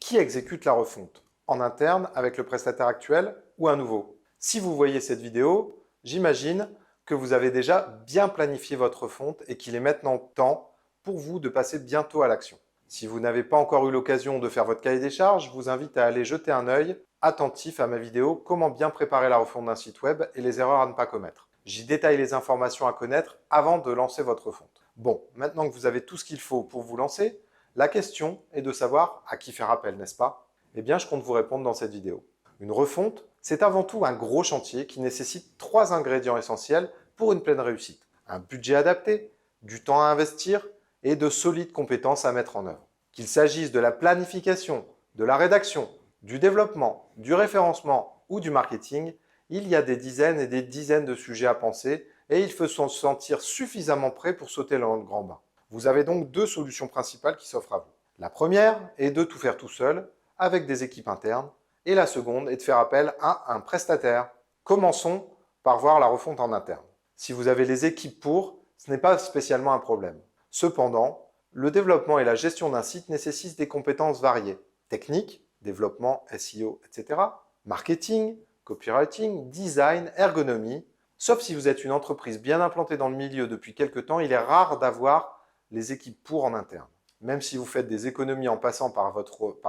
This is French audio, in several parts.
Qui exécute la refonte? En interne avec le prestataire actuel ou un nouveau? Si vous voyez cette vidéo, j'imagine que vous avez déjà bien planifié votre refonte et qu'il est maintenant temps pour vous de passer bientôt à l'action. Si vous n'avez pas encore eu l'occasion de faire votre cahier des charges, je vous invite à aller jeter un œil attentif à ma vidéo « Comment bien préparer la refonte d'un site web et les erreurs à ne pas commettre ». J'y détaille les informations à connaître avant de lancer votre refonte. Bon, maintenant que vous avez tout ce qu'il faut pour vous lancer, la question est de savoir à qui faire appel, n'est-ce pas? Eh bien, je compte vous répondre dans cette vidéo. Une refonte, c'est avant tout un gros chantier qui nécessite 3 ingrédients essentiels pour une pleine réussite. Un budget adapté, du temps à investir et de solides compétences à mettre en œuvre. Qu'il s'agisse de la planification, de la rédaction, du développement, du référencement ou du marketing, il y a des dizaines et des dizaines de sujets à penser et il faut se sentir suffisamment prêt pour sauter dans le grand bain. Vous avez donc 2 solutions principales qui s'offrent à vous. La première est de tout faire tout seul, avec des équipes internes, et la seconde est de faire appel à un prestataire. Commençons par voir la refonte en interne. Si vous avez les équipes pour, ce n'est pas spécialement un problème. Cependant, le développement et la gestion d'un site nécessitent des compétences variées. Technique, développement, SEO, etc. Marketing, copywriting, design, ergonomie. Sauf si vous êtes une entreprise bien implantée dans le milieu depuis quelques temps, il est rare d'avoir les équipes pour en interne. Même si vous faites des économies en passant par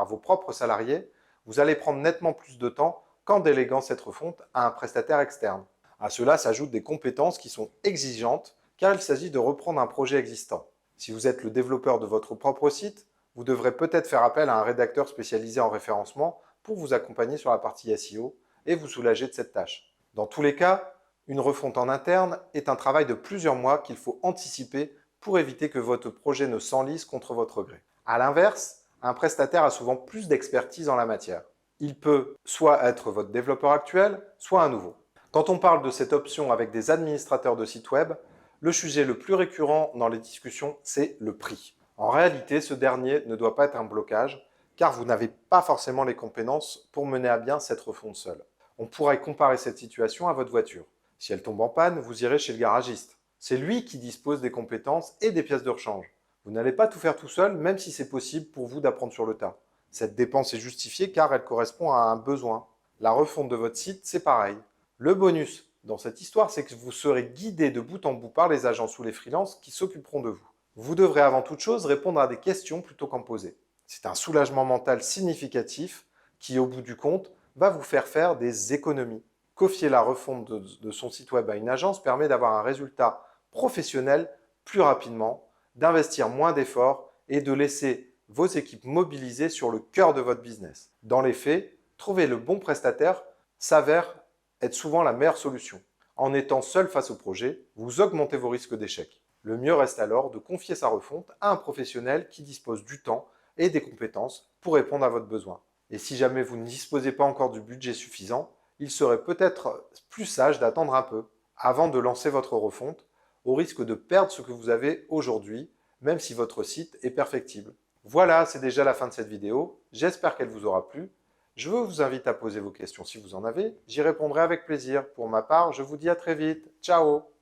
vos propres salariés, vous allez prendre nettement plus de temps qu'en déléguant cette refonte à un prestataire externe. À cela s'ajoutent des compétences qui sont exigeantes car il s'agit de reprendre un projet existant. Si vous êtes le développeur de votre propre site, vous devrez peut-être faire appel à un rédacteur spécialisé en référencement pour vous accompagner sur la partie SEO et vous soulager de cette tâche. Dans tous les cas, une refonte en interne est un travail de plusieurs mois qu'il faut anticiper pour éviter que votre projet ne s'enlise contre votre gré. A l'inverse, un prestataire a souvent plus d'expertise en la matière. Il peut soit être votre développeur actuel, soit un nouveau. Quand on parle de cette option avec des administrateurs de sites web, le sujet le plus récurrent dans les discussions, c'est le prix. En réalité, ce dernier ne doit pas être un blocage, car vous n'avez pas forcément les compétences pour mener à bien cette refonte seule. On pourrait comparer cette situation à votre voiture. Si elle tombe en panne, vous irez chez le garagiste. C'est lui qui dispose des compétences et des pièces de rechange. Vous n'allez pas tout faire tout seul, même si c'est possible pour vous d'apprendre sur le tas. Cette dépense est justifiée car elle correspond à un besoin. La refonte de votre site, c'est pareil. Le bonus dans cette histoire, c'est que vous serez guidé de bout en bout par les agences ou les freelances qui s'occuperont de vous. Vous devrez avant toute chose répondre à des questions plutôt qu'en poser. C'est un soulagement mental significatif qui, au bout du compte, va vous faire des économies. Confier la refonte de son site web à une agence permet d'avoir un résultat professionnel plus rapidement, d'investir moins d'efforts et de laisser vos équipes mobilisées sur le cœur de votre business. Dans les faits, trouver le bon prestataire s'avère être souvent la meilleure solution. En étant seul face au projet, vous augmentez vos risques d'échec. Le mieux reste alors de confier sa refonte à un professionnel qui dispose du temps et des compétences pour répondre à votre besoin. Et si jamais vous ne disposez pas encore du budget suffisant, il serait peut-être plus sage d'attendre un peu avant de lancer votre refonte, au risque de perdre ce que vous avez aujourd'hui, même si votre site est perfectible. Voilà, c'est déjà la fin de cette vidéo. J'espère qu'elle vous aura plu. Je vous invite à poser vos questions si vous en avez. J'y répondrai avec plaisir. Pour ma part, je vous dis à très vite. Ciao!